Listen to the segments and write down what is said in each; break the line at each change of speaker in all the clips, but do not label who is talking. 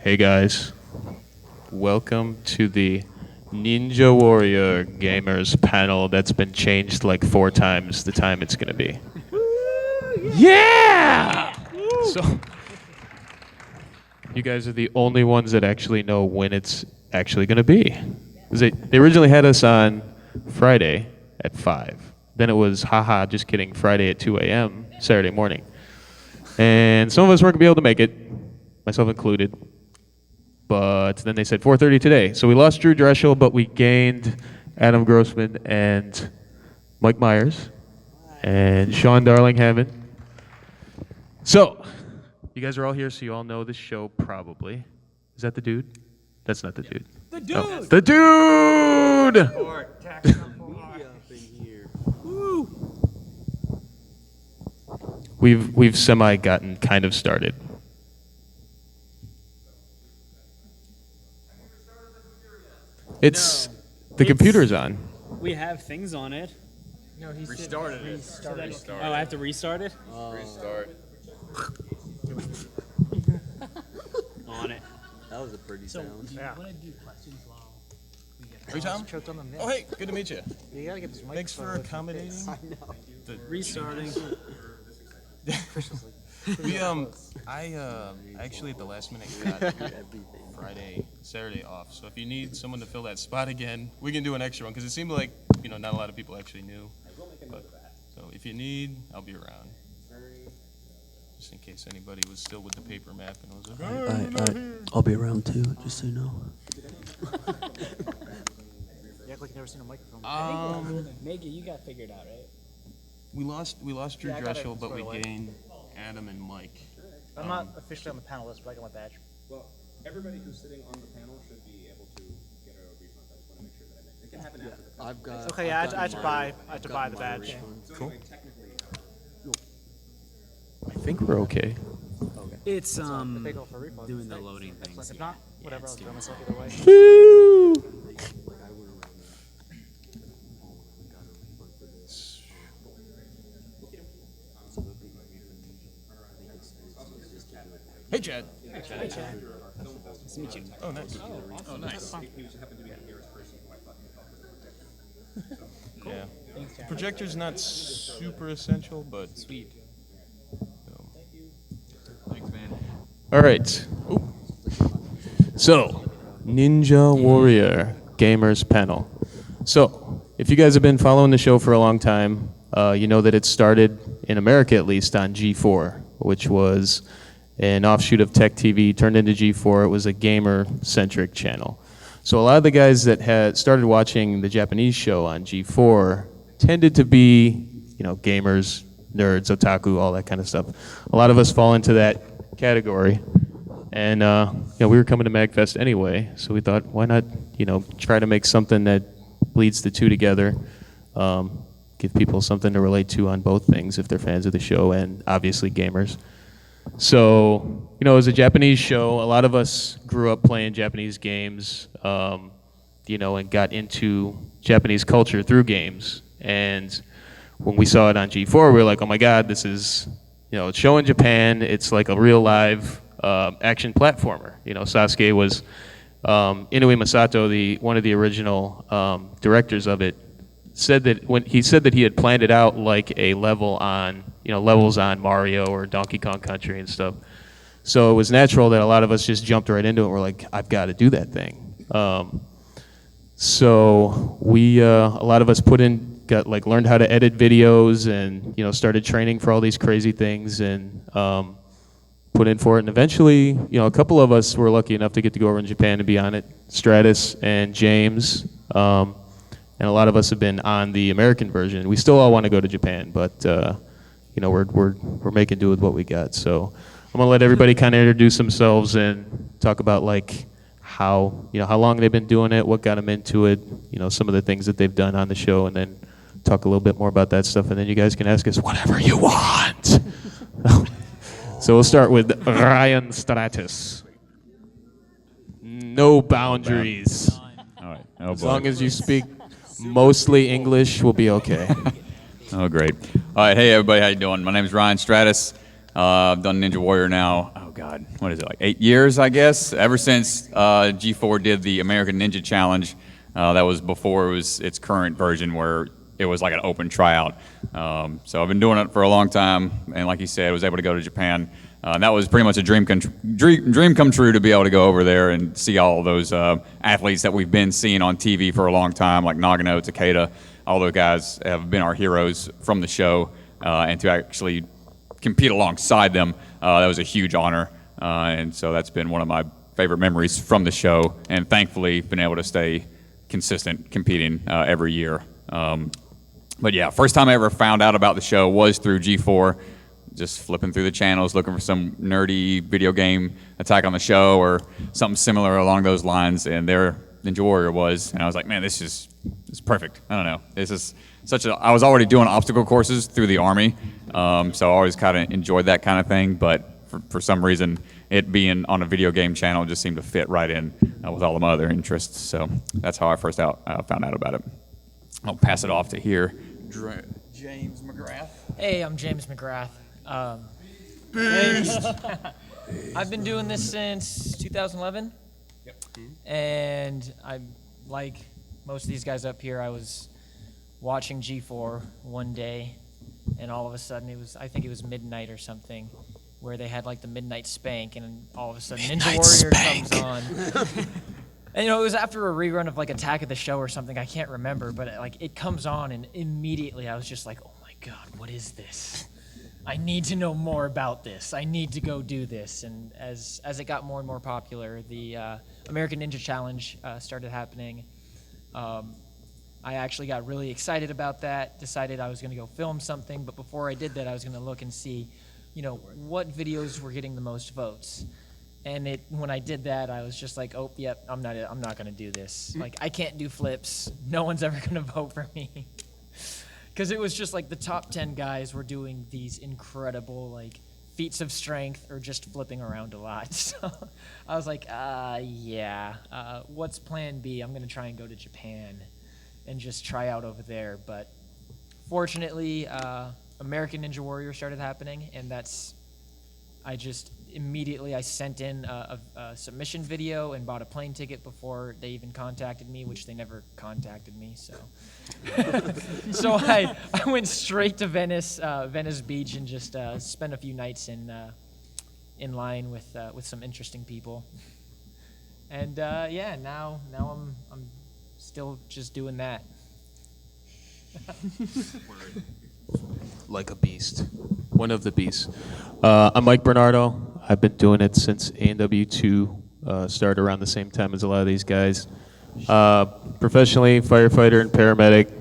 Hey guys, welcome to the Ninja Warrior Gamers panel that's been changed like 4 times the time it's gonna be. Yeah! So, you guys are the only ones that actually know when it's actually gonna be. 'Cause they originally had us on Friday at 5. Then it was, haha, just kidding, Friday at 2 a.m., Saturday morning. And some of us weren't gonna be able to make it, myself included. But then they said 4:30 today. So we lost Drew Dreschel, but we gained Adam Grossman and Mike Myers and Sean Darling-Hammond. So, you guys are all here, so you all know the show probably. Is that the dude? That's not the dude.
The dude!
Oh. The dude! We've semi gotten kind of started. It's the computer's on.
We have things on it.
No, he
Restarted it.
Oh, I have to restart it?
Restart.
On it.
That was a pretty sound.
Do you want to do questions while we get
Are you Tom?
choked on the mic?
Oh, hey, good to meet you.
You gotta get this mic.
Thanks for accommodating.
I know.
Restarting.
We I actually at the last minute got Saturday off. So if you need someone to fill that spot again, we can do an extra one because it seemed like not a lot of people actually knew. But, so if you need, I'll be around. Just in case anybody was still with the paper map and was
I'll be around too, just so you know.
You act like you've never seen a microphone.
Maggie, you got figured out, right?
we lost Drew
Yeah, I got it
Dreschel, but we
squared away.
gained Adam and Mike.
I'm not officially on the panel list, but I got my badge.
Well, everybody who's sitting on the panel should be able to get a refund. I just want to make sure that I make it. It can happen after the fact.
I've got.
Okay, yeah, I had to buy the badge.
So
Cool.
anyway, technically,
I think we're okay.
It's,
If they go for a refund.
doing the loading things.
If not, whatever, I'll throw myself either way.
Hey, Chad.
Nice to meet you.
Oh, nice.
oh, nice. He just happened to be the nearest person who I thought he felt the projector.
Yeah. Projector's not super essential, but
Sweet.
Thanks, man.
All right. So, Ninja Warrior Gamers panel. So, if you guys have been following the show for a long time, you know that it started, in America at least, on G4, which was an offshoot of Tech TV, turned into G4. It was a gamer-centric channel. So a lot of the guys that had started watching the Japanese show on G4 tended to be, gamers, nerds, otaku, all that kind of stuff. A lot of us fall into that category. And we were coming to MAGFest anyway, so we thought, why not, try to make something that bleeds the two together, give people something to relate to on both things if they're fans of the show and obviously gamers. So, it was a Japanese show. A lot of us grew up playing Japanese games, and got into Japanese culture through games. And when we saw it on G4, we were like, oh my God, this is, it's show in Japan. It's like a real live action platformer. Sasuke was, Inoue Masato, one of the original directors of it, said that he had planned it out like a level on, levels on Mario or Donkey Kong Country and stuff. So it was natural that a lot of us just jumped right into it. We're like, I've got to do that thing. So we, a lot of us learned how to edit videos and, started training for all these crazy things and put in for it. And eventually, a couple of us were lucky enough to get to go over in Japan and be on it. Stratus and James. And a lot of us have been on the American version. We still all want to go to Japan, but we're making do with what we got. So I'm gonna let everybody kind of introduce themselves and talk about how long they've been doing it, what got them into it, some of the things that they've done on the show, and then talk a little bit more about that stuff. And then you guys can ask us whatever you want. So we'll start with Ryan Stratus. No boundaries.
All right. Oh,
As
boy.
long as you speak mostly English, we'll be okay.
Oh, great. All right. Hey, everybody. How you doing? My name is Ryan Stratus. I've done Ninja Warrior now, God, what is it, like 8 years, I guess? Ever since G4 did the American Ninja Challenge, that was before it was its current version where it was like an open tryout. So I've been doing it for a long time, and like you said, I was able to go to Japan. That was pretty much a dream come true to be able to go over there and see all those athletes that we've been seeing on TV for a long time, like Nagano, Takeda. All those guys have been our heroes from the show, and to actually compete alongside them, that was a huge honor. And so that's been one of my favorite memories from the show, and thankfully been able to stay consistent competing every year. But yeah, first time I ever found out about the show was through G4, just flipping through the channels, looking for some nerdy video game attack on the show or something similar along those lines, and there Ninja Warrior was, and I was like, man, this is perfect. I don't know, this is I was already doing obstacle courses through the Army, so I always kind of enjoyed that kind of thing, but for some reason, it being on a video game channel just seemed to fit right in with all of my other interests, so that's how I first found out about it. I'll pass it off to here, James McGrath.
Hey, I'm James McGrath. I've been doing this since 2011.
Yep.
And I, like most of these guys up here, I was watching G4 one day, and all of a sudden I think it was midnight or something, where they had like the midnight spank, and all of a sudden Ninja Warrior comes on. And it was after a rerun of like Attack of the Show or something, I can't remember, but it comes on, and immediately I was just like, oh my God, what is this? I need to know more about this. I need to go do this. And as it got more and more popular, the American Ninja Challenge started happening. I actually got really excited about that, decided I was going to go film something, but before I did that, I was going to look and see, what videos were getting the most votes. And when I did that, I was just like, oh, yep, I'm not going to do this. Like, I can't do flips. No one's ever going to vote for me. Because it was just like the top 10 guys were doing these incredible, like, feats of strength or just flipping around a lot. So I was like, yeah, what's plan B? I'm going to try and go to Japan and just try out over there. But fortunately, American Ninja Warrior started happening, and I sent in a submission video and bought a plane ticket before they even contacted me, which they never contacted me. So, so I went straight to Venice Beach, and just spent a few nights in line with some interesting people. And yeah, now I'm still just doing that.
Like a beast. One of the beasts. I'm Mike Bernardo. I've been doing it since ANW2 started around the same time as a lot of these guys. Professionally, firefighter and paramedic.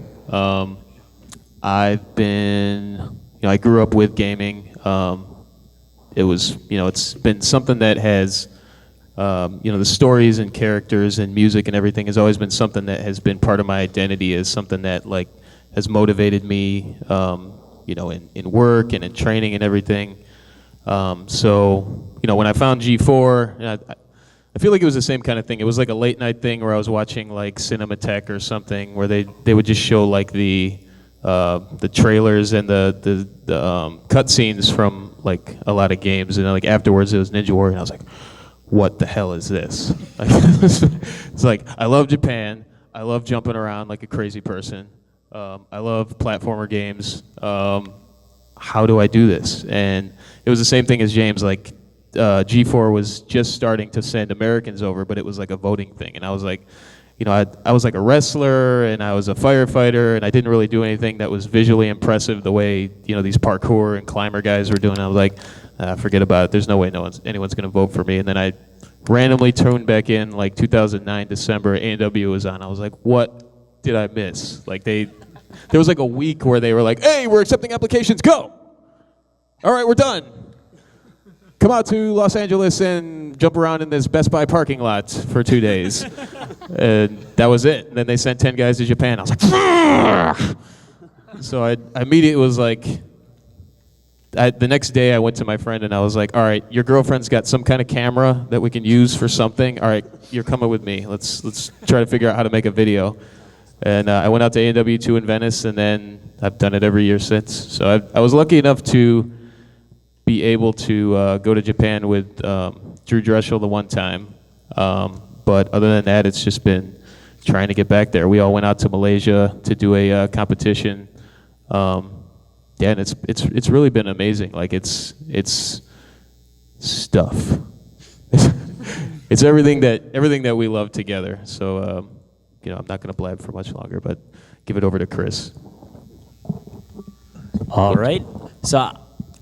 I grew up with gaming. It's been something that has, the stories and characters and music and everything has always been something that has been part of my identity, as something that has motivated me, in work and in training and everything. So when I found G4, I feel like it was the same kind of thing. It was like a late night thing where I was watching like Cinematech or something, where they would just show like the trailers and the cutscenes from like a lot of games, and like afterwards it was Ninja Warrior, and I was like, what the hell is this? It's like, I love Japan. I love jumping around like a crazy person. I love platformer games. How do I do this? And it was the same thing as James. Like, G4 was just starting to send Americans over, but it was like a voting thing. And I was like, I was like a wrestler, and I was a firefighter, and I didn't really do anything that was visually impressive the way, these parkour and climber guys were doing. I was like, forget about it. There's no way anyone's going to vote for me. And then I randomly tuned back in like 2009, December, A&W was on. I was like, what did I miss? Like there was like a week where they were like, hey, we're accepting applications, go. All right, we're done. Come out to Los Angeles and jump around in this Best Buy parking lot for 2 days. And that was it. And then they sent 10 guys to Japan. I was like, Argh! So I immediately was like, the next day I went to my friend and I was like, all right, your girlfriend's got some kind of camera that we can use for something. All right, you're coming with me. Let's try to figure out how to make a video. And I went out to AW2 in Venice, and then I've done it every year since. So I was lucky enough to be able to go to Japan with Drew Dreshel the one time. But other than that, it's just been trying to get back there. We all went out to Malaysia to do a competition. Yeah, and it's really been amazing. Like it's stuff. It's everything that we love together. So I'm not going to blab for much longer, but give it over to Chris.
All right. So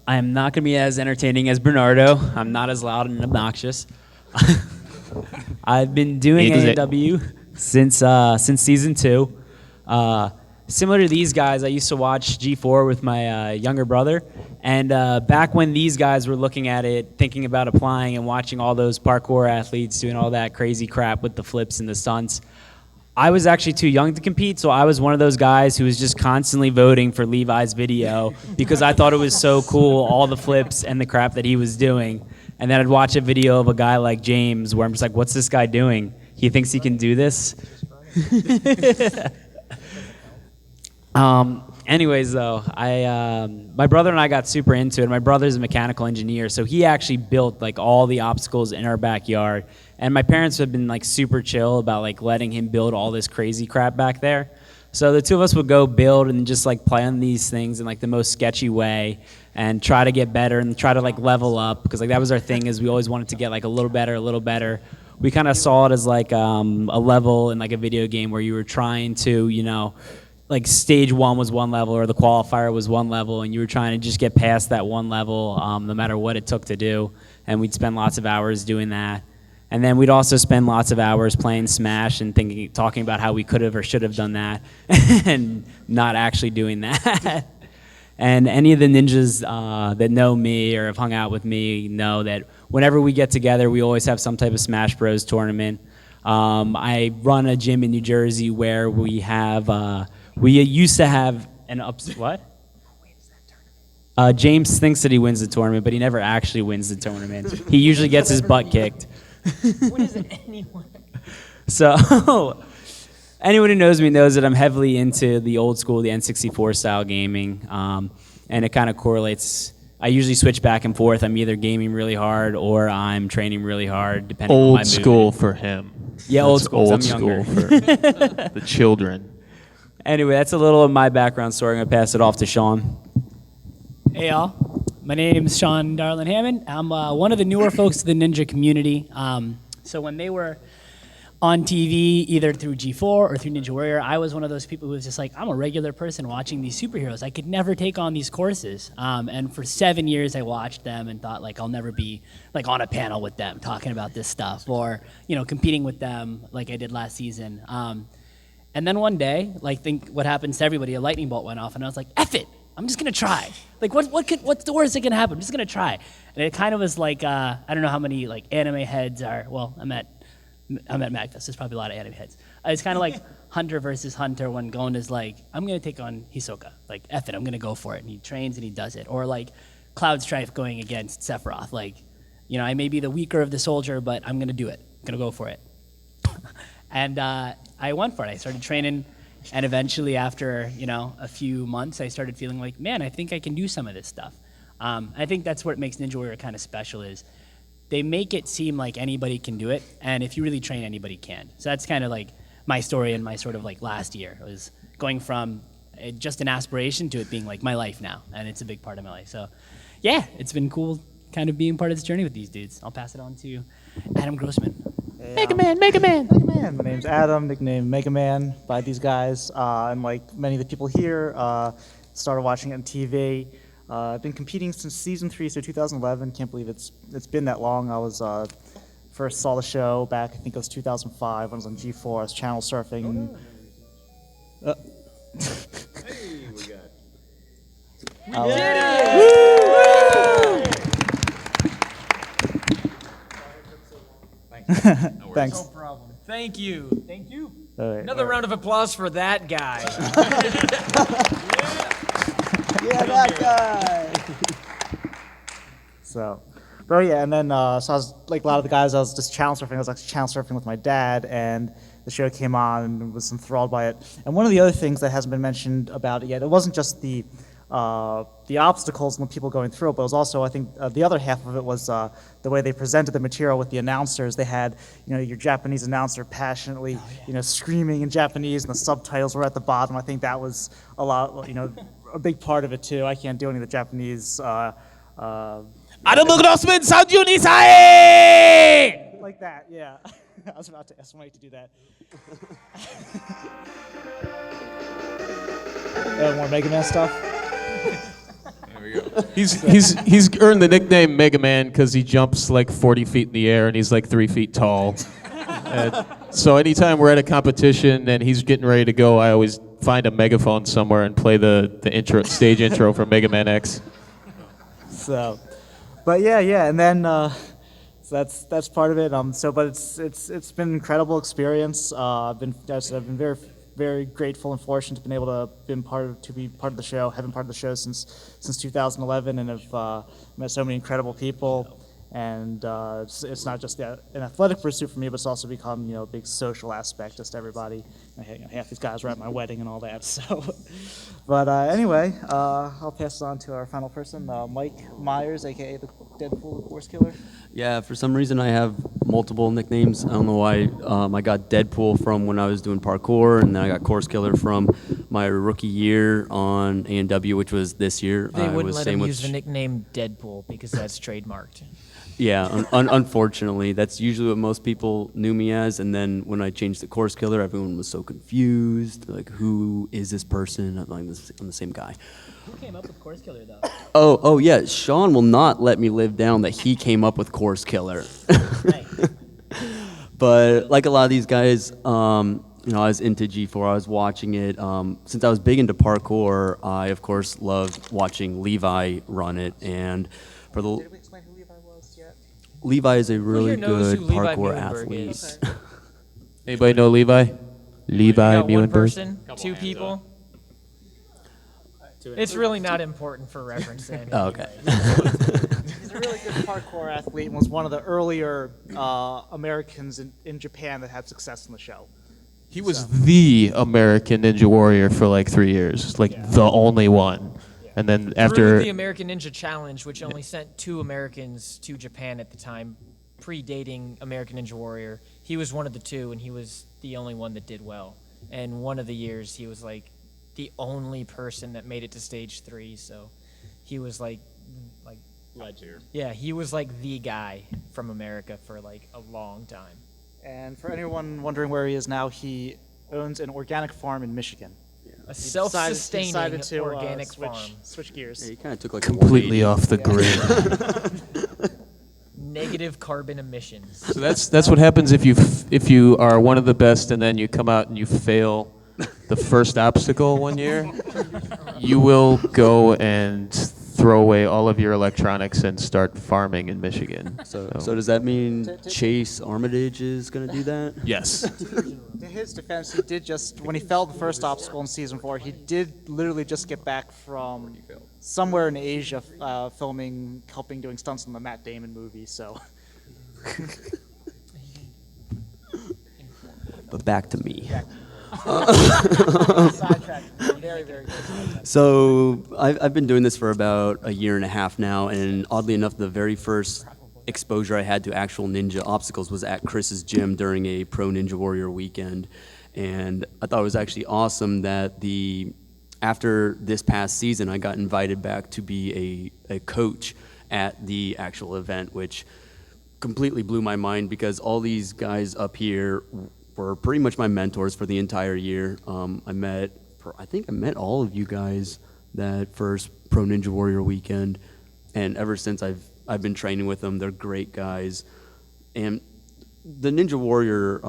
I am not going to be as entertaining as Bernardo. I'm not as loud and obnoxious. I've been doing AEW since season 2. Similar to these guys, I used to watch G4 with my younger brother. And back when these guys were looking at it, thinking about applying and watching all those parkour athletes doing all that crazy crap with the flips and the stunts, I was actually too young to compete, so I was one of those guys who was just constantly voting for Levi's video because I thought it was so cool, all the flips and the crap that he was doing. And then I'd watch a video of a guy like James where I'm just like, what's this guy doing? He thinks he can do this? Anyways, though, my brother and I got super into it. My brother's a mechanical engineer, so he actually built like all the obstacles in our backyard. And my parents have been like super chill about like letting him build all this crazy crap back there. So the two of us would go build and just like plan these things in like the most sketchy way and try to get better and try to like level up because like that was our thing is we always wanted to get like a little better. We kind of saw it as like a level in like a video game where you were trying to, like stage 1 was one level or the qualifier was one level and you were trying to just get past that one level no matter what it took to do. And we'd spend lots of hours doing that. And then we'd also spend lots of hours playing Smash and talking about how we could have or should have done that and not actually doing that. And any of the ninjas that know me or have hung out with me know that whenever we get together, we always have some type of Smash Bros. Tournament. I run a gym in New Jersey where we have... we used to have an what? James thinks that he wins the tournament, but he never actually wins the tournament. He usually gets his butt kicked.
When is it anyone?
So anyone who knows me knows that I'm heavily into the old school, the N64 style gaming, and it kind of correlates. I usually switch back and forth. I'm either gaming really hard or I'm training really hard, depending on my mood.
Old school for him.
Yeah, old school.
Old
I'm
school
younger.
for the children.
Anyway, that's a little of my background story. I'm going to pass it off to Sean.
Hey y'all, my name's Sean Darlin Hammond. I'm one of the newer folks to the ninja community. So when they were on TV, either through G4 or through Ninja Warrior, I was one of those people who was just like, I'm a regular person watching these superheroes. I could never take on these courses. And for 7 years, I watched them and thought like, I'll never be like on a panel with them talking about this stuff or, competing with them like I did last season. And then one day, like think what happens to everybody, a lightning bolt went off and I was like, F it. I'm just gonna try. Like, what's the worst that can happen? I'm just gonna try. And it kind of was like, I don't know how many like anime heads are. Well, I'm at MAGFest. There's probably a lot of anime heads. It's kind of like Hunter versus Hunter when Gon is like, I'm gonna take on Hisoka. Like, F it, I'm gonna go for it. And he trains and he does it. Or like Cloud Strife going against Sephiroth. Like, I may be the weaker of the soldier, but I'm gonna do it. I'm gonna go for it. And I went for it. I started training. And eventually, after a few months, I started feeling like, man, I think I can do some of this stuff. I think that's what makes Ninja Warrior kind of special is they make it seem like anybody can do it, and if you really train, anybody can. So that's kind of like my story and my sort of like last year was going from just an aspiration to it being like my life now, and it's a big part of my life. So yeah, it's been cool kind of being part of this journey with these dudes. I'll pass it on to Adam Grossman.
Hey,
Mega Man, Mega Man.
Mega Man. My name's Adam, nicknamed Mega Man by these guys. And like many of the people here, started watching it on TV. I've been competing since season 3, so 2011. Can't believe it's been that long. I was first saw the show back, I think it was 2005 when I was on G4. I was channel surfing.
Hey, we got.
Thanks.
No problem. Thank you. Thank you.
All right,
Another round of applause for that guy.
Yeah, that guy. So, but yeah, and then so I was like a lot of the guys. I was just channel surfing. I was actually channel surfing with my dad, and the show came on and was enthralled by it. And one of the other things that hasn't been mentioned about it yet, it wasn't just the the obstacles and the people going through it, but it was also, I think, the other half of it was the way they presented the material with the announcers. They had, your Japanese announcer passionately, screaming in Japanese, and the subtitles were at the bottom. I think that was a lot, a big part of it too. I can't do any of the Japanese. Like that, yeah. I was about to ask Mike to do that. More Mega Man stuff.
There we go.
He's earned the nickname Mega Man because he jumps like 40 feet in the air and he's like 3 feet tall. And so anytime we're at a competition and he's getting ready to go, I always find a megaphone somewhere and play the intro stage intro for Mega Man X.
So, but yeah, and then so that's part of it. But it's been an incredible experience. I've been very very grateful and fortunate to be able to be part of the show, have been part of the show since 2011, and have met so many incredible people. And it's not just an athletic pursuit for me, but it's also become a big social aspect. Just everybody, half these guys were at my wedding and all that. So, but anyway, I'll pass it on to our final person, Mike Myers, aka the Deadpool, the Course Killer.
Yeah, for some reason I have multiple nicknames. I don't know why. I got Deadpool from when I was doing parkour, and then I got Course Killer from my rookie year on A&W, which was this year.
They
I
wouldn't
was
let
same
him
with
use the nickname Deadpool because that's trademarked.
Yeah, unfortunately, that's usually what most people knew me as. And then when I changed to Course Killer, everyone was so confused. Like, who is this person? I'm the same guy.
Who came up with Course Killer, though?
Oh yeah, Sean will not let me live down that he came up with Course Killer.
Right.
But like a lot of these guys, I was into G4. I was watching it. Since I was big into parkour, I of course loved watching Levi run it. And for the
Did we explain who Levi was yet?
Levi is a really
here knows
good
who Levi
parkour
Muhlenberg
athlete.
is?
Anybody know Levi?
You
Levi
got one
Muhlenberg?
person, two people. It's really not important for reference then.
Oh, okay.
He's a really good parkour athlete and was one of the earlier Americans in Japan that had success in the show.
He was the American Ninja Warrior for like 3 years, like the only one. And then
Through
after
the American Ninja Challenge, which only sent 2 Americans to Japan at the time, predating American Ninja Warrior, he was one of the 2, and he was the only one that did well. And one of the years, he was like the only person that made it to stage 3. So he was like
Legend.
yeah, he was like the guy from America for like a long time.
And for anyone wondering where he is now, he owns an organic farm in Michigan.
A
He
self-sustaining
decided to,
organic
switch,
farm.
Switch gears.
Yeah, he kind of took like
completely
a 180.
off the grid.
Negative carbon emissions.
So that's what happens if you are one of the best and then you come out and you fail the first obstacle one year. You will go and throw away all of your electronics and start farming in Michigan.
So does that mean Chase Armitage is going to do that?
Yes.
To his defense, he did just, when he failed the first obstacle in season 4, he did literally just get back from somewhere in Asia helping doing stunts in the Matt Damon movie, so.
But back to me.
Sidetrack. Very, very good.
So I've been doing this for about a year and a half now, and oddly enough, the very first exposure I had to actual ninja obstacles was at Chris's gym during a Pro Ninja Warrior weekend. And I thought it was actually awesome that after this past season, I got invited back to be a coach at the actual event, which completely blew my mind because all these guys up here were pretty much my mentors for the entire year. I think I met all of you guys that first Pro Ninja Warrior weekend, and ever since I've been training with them. They're great guys, and the Ninja Warrior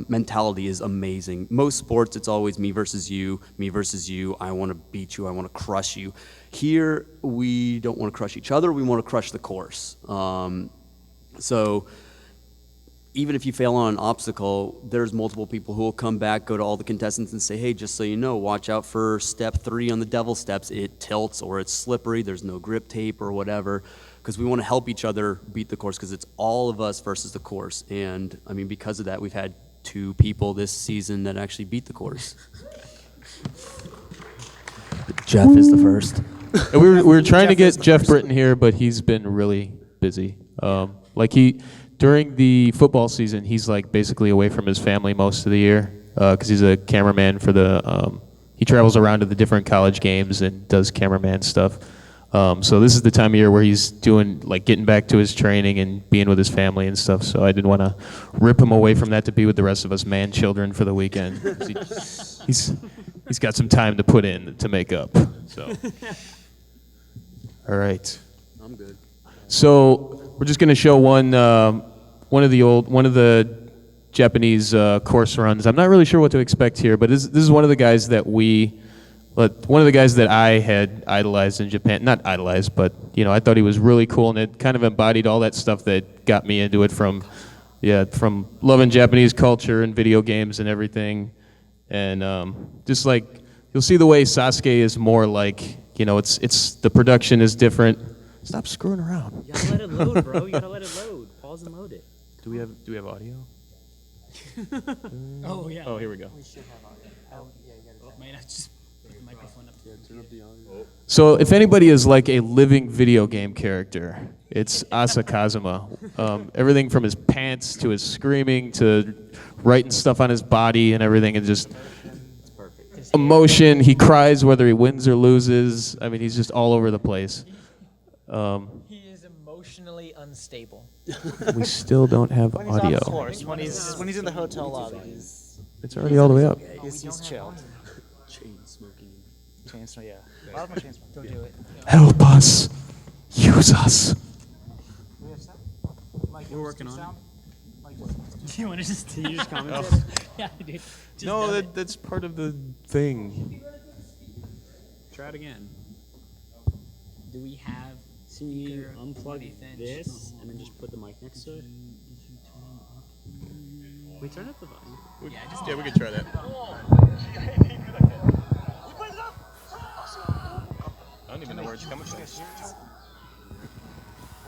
mentality is amazing. Most sports, it's always me versus you, I want to beat you, I want to crush you. Here, we don't want to crush each other, we want to crush the course. So even if you fail on an obstacle, there's multiple people who will come back, go to all the contestants and say, hey, just so you know, watch out for step 3 on the devil steps. It tilts or it's slippery, there's no grip tape or whatever, because we want to help each other beat the course because it's all of us versus the course. And I mean, because of that, we've had 2 people this season that actually beat the course. Jeff is the first.
And we were trying to get Jeff Britton here, but he's been really busy. During the football season, he's like basically away from his family most of the year because he's a cameraman for he travels around to the different college games and does cameraman stuff. So this is the time of year where he's doing getting back to his training and being with his family and stuff. So I didn't want to rip him away from that to be with the rest of us man children for the weekend. He's got some time to put in to make up. So, all right.
I'm good.
So we're just going to show one of the Japanese course runs. I'm not really sure what to expect here, but this is one of the guys that I had idolized in Japan. Not idolized, but I thought he was really cool, and it kind of embodied all that stuff that got me into it from loving Japanese culture and video games and everything. And just you'll see the way Sasuke is more it's the production is different. Stop screwing around.
You gotta let it load, bro. You gotta let it load. Pause and load it.
Do we have audio?
Oh, yeah.
Oh, here we go.
We should have audio. Might I just put the microphone up?
Turn up the audio.
So if anybody is like a living video game character, it's Asakazuma. Everything from his pants to his screaming to writing stuff on his body and everything, and just emotion. He cries whether he wins or loses. I mean, he's just all over the place.
He is emotionally unstable.
We still don't have
When he's on
audio.
the course, when he's in the hotel lobby,
It's already all the way up.
he's chilled.
Chain smoking.
Chain smoke, yeah. A lot of my chain smoke.
Don't do it.
Help us. Use us.
We're working on
Do you want to just...
it. You just commented.
Yeah, dude. Just
No,
dub it.
that's part of the thing.
Try it again.
Do we have...
So you
Speaker,
unplug
anything?
this and then just put the mic next to it. We turn up the volume.
Yeah, we could try that. I don't even know where it's coming from.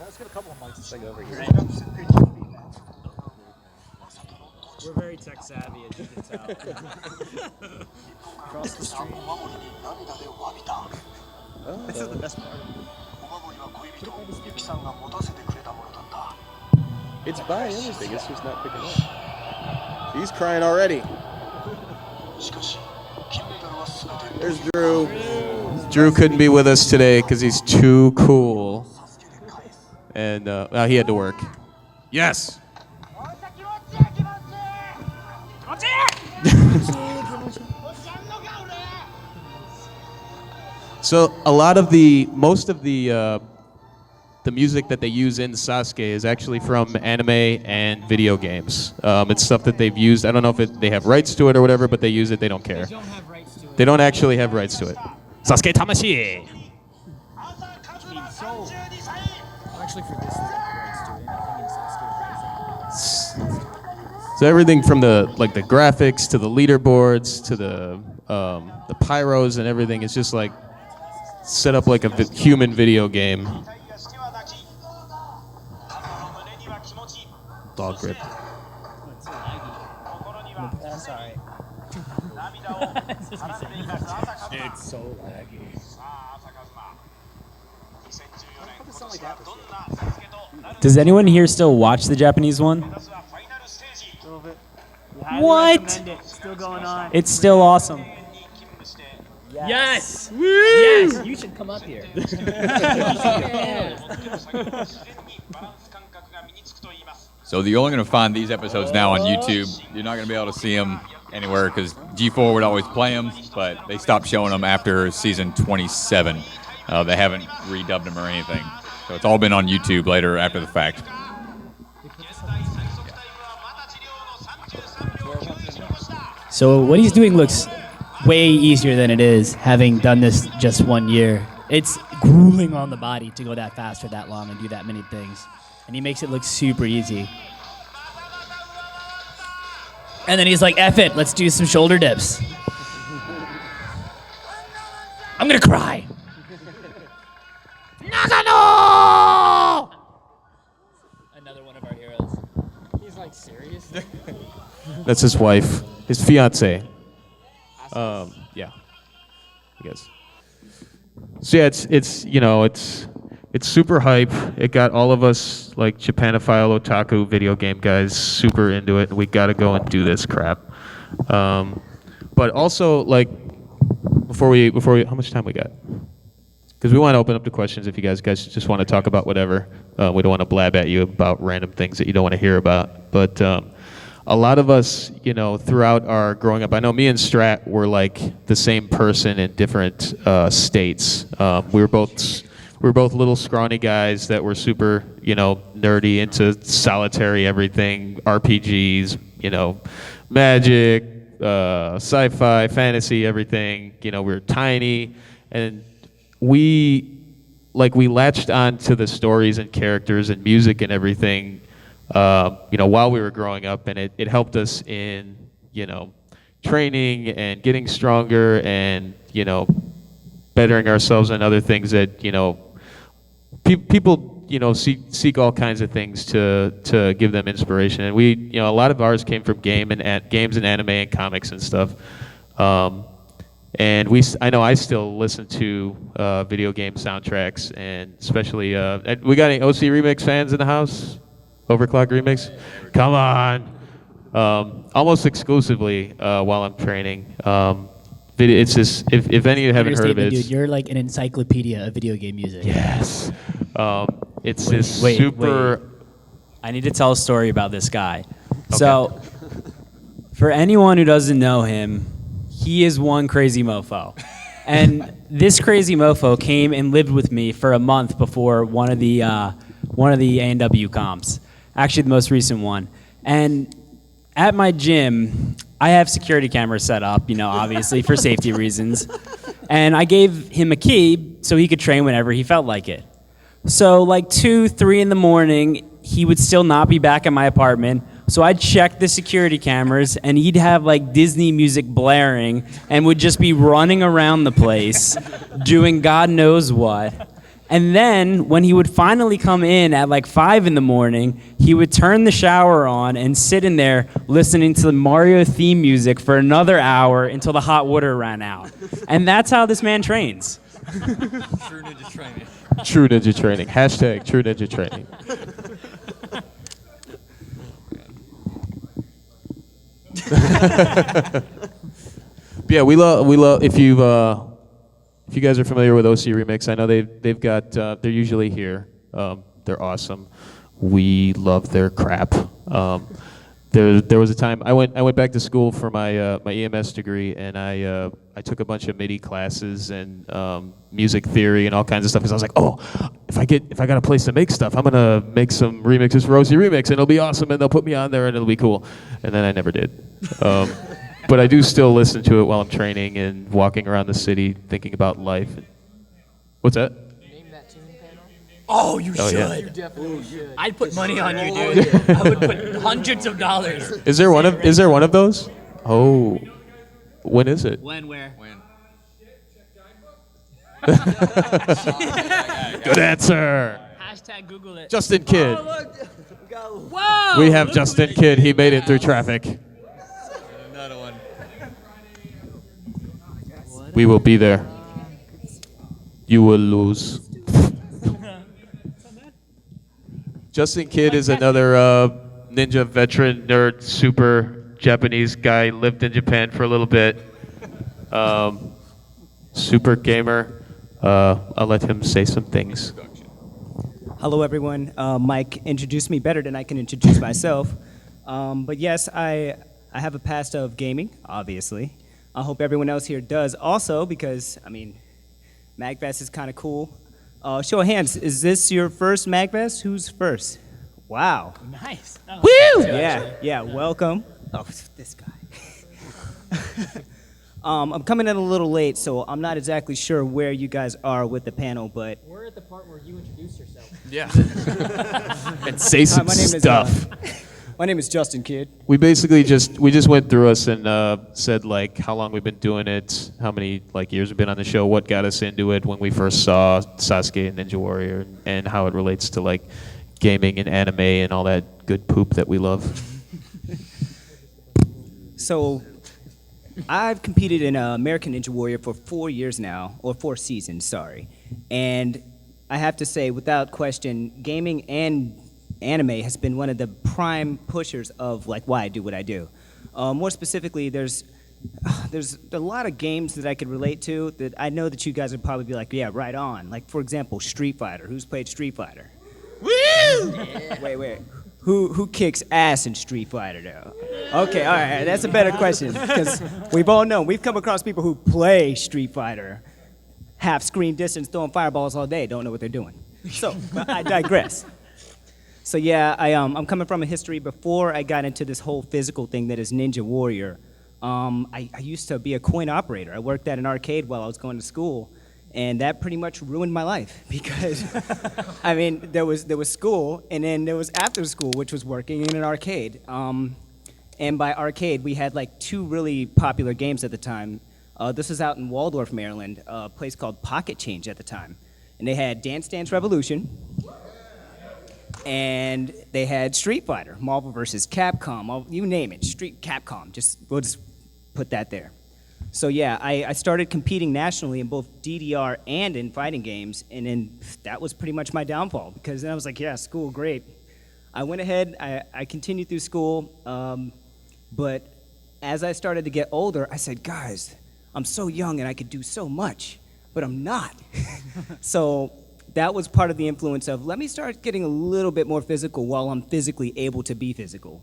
Let's get a couple of mics to over here.
We're very tech savvy, as you can tell.
Across the street. This is the best part.
It's by everything. It's just not picking up. He's crying already. There's Drew. Drew couldn't be with us today because he's too cool. And he had to work. Yes. So most of the music that they use in Sasuke is actually from anime and video games. It's stuff that they've used. I don't know if they have rights to it or whatever, but they use it. They don't care.
They don't have rights to it.
They don't actually have rights to it. Sasuke Tamashi.
Actually, for this, they have rights to it. Anything in Sasuke.
So everything from the graphics to the leaderboards to the pyros and everything is just set up like a human video game. Dog grip.
That's all right.
It's so laggy.
Does anyone here still watch the Japanese one? What?
Recommend it. Still going on.
It's still awesome.
Yes. Yes. You should come up here.
So you're only going to find these episodes now on YouTube. You're not going to be able to see them anywhere because G4 would always play them, but they stopped showing them after season 27. They haven't redubbed them or anything. So it's all been on YouTube later after the fact.
So what he's doing looks way easier than it is, having done this just 1 year. It's grueling on the body to go that fast for that long and do that many things. And he makes it look super easy. And then he's like, F it, let's do some shoulder dips. I'm gonna cry. Nagano! Another one of our heroes.
He's like serious.
That's his wife, his fiance. Yeah. I guess. So yeah, it's super hype. It got all of us like Japanophile otaku video game guys super into it, and we got to go and do this crap. But also like before we how much time we got? Because we want to open up to questions if you guys just want to talk about whatever. We don't want to blab at you about random things that you don't want to hear about. But a lot of us, throughout our growing up, I know me and Strat were like the same person in different states. We were both little scrawny guys that were super, nerdy into solitary everything, RPGs, magic, sci-fi, fantasy, everything. We were tiny, and we latched on to the stories and characters and music and everything, while we were growing up, and it helped us in, training and getting stronger and, bettering ourselves and other things that, people, seek all kinds of things to give them inspiration. And we, a lot of ours came from games and anime and comics and stuff. And I know I still listen to video game soundtracks, and especially, we got any OC Remix fans in the house? Overclock Remix? Come on. Almost exclusively while I'm training. It's just, if any of you haven't heard of it,
dude, you're like an encyclopedia of video game music.
yes. It's this super...
I need to tell a story about this guy. So, for anyone who doesn't know him, he is one crazy mofo. And this crazy mofo came and lived with me for a month before one of the A&W comps. Actually, the most recent one. And at my gym, I have security cameras set up, obviously, for safety reasons. And I gave him a key so he could train whenever he felt like it. So, like 2, 3 in the morning, he would still not be back at my apartment. So I'd check the security cameras, and he'd have like Disney music blaring and would just be running around the place doing God knows what. And then when he would finally come in at like 5 in the morning, he would turn the shower on and sit in there listening to the Mario theme music for another hour until the hot water ran out. And that's how this man trains.
True ninja training.
True ninja training. Hashtag true ninja training. But yeah, we love if you guys are familiar with OC Remix, I know they've got they're usually here. They're awesome. We love their crap. There was a time I went back to school for my my EMS degree, and I took a bunch of MIDI classes and music theory and all kinds of stuff, because I was like, oh, if I got a place to make stuff, I'm gonna make some remixes for OC Remix, and it'll be awesome, and they'll put me on there, and it'll be cool. And then I never did. But I do still listen to it while I'm training and walking around the city, thinking about life. What's that?
Name that tune panel.
Oh, you should.
Yeah.
You definitely should.
I'd put money on you, dude. I would put hundreds of dollars.
Is there one of those? Oh, when is it?
When, where?
When?
Good answer.
Hashtag Google it.
Justin Kidd.
Whoa!
We have Justin Kidd. He made it through traffic.
Another one.
We will be there. You will lose. Justin Kidd is another ninja veteran, nerd, super Japanese guy. Lived in Japan for a little bit. Super gamer. I'll let him say some things.
Hello, everyone. Mike introduced me better than I can introduce myself. But yes, I have a past of gaming, obviously. I hope everyone else here does also, because, MAGFest is kind of cool. Show of hands, is this your first MAGFest? Who's first? Wow.
Nice.
Woo! Yeah, welcome. Oh, this guy. I'm coming in a little late, so I'm not exactly sure where you guys are with the panel, but...
We're at the part where you introduce yourself.
Yeah.
And say some
my name is,
stuff.
My name is Justin Kidd.
We basically just went through us and said like how long we've been doing it, how many years we've been on the show, what got us into it when we first saw Sasuke and Ninja Warrior, and how it relates to gaming and anime and all that good poop that we love.
So, I've competed in American Ninja Warrior for 4 years now, or 4 seasons, sorry. And I have to say, without question, gaming and anime has been one of the prime pushers of like why I do what I do. More specifically, there's a lot of games that I could relate to that I know that you guys would probably be like, yeah, right on. Like, for example, Street Fighter. Who's played Street Fighter? Woo! Wait. Who kicks ass in Street Fighter, though? Okay, all right, that's a better question, because we've all known, we've come across people who play Street Fighter, half screen distance, throwing fireballs all day, don't know what they're doing. So, but I digress. So yeah, I'm coming from a history before I got into this whole physical thing that is Ninja Warrior. I used to be a coin operator. I worked at an arcade while I was going to school, and that pretty much ruined my life because, I mean, there was school, and then there was after school, which was working in an arcade. And by arcade, we had like 2 really popular games at the time. This was out in Waldorf, Maryland, a place called Pocket Change at the time. And they had Dance Dance Revolution, and they had Street Fighter, Marvel versus Capcom, you name it, Capcom, we'll just put that there. So yeah, I started competing nationally in both DDR and in fighting games, and then that was pretty much my downfall, because then I was like, yeah, school, great. I went ahead, I continued through school, but as I started to get older, I said, guys, I'm so young and I could do so much, but I'm not. So that was part of the influence of, let me start getting a little bit more physical while I'm physically able to be physical.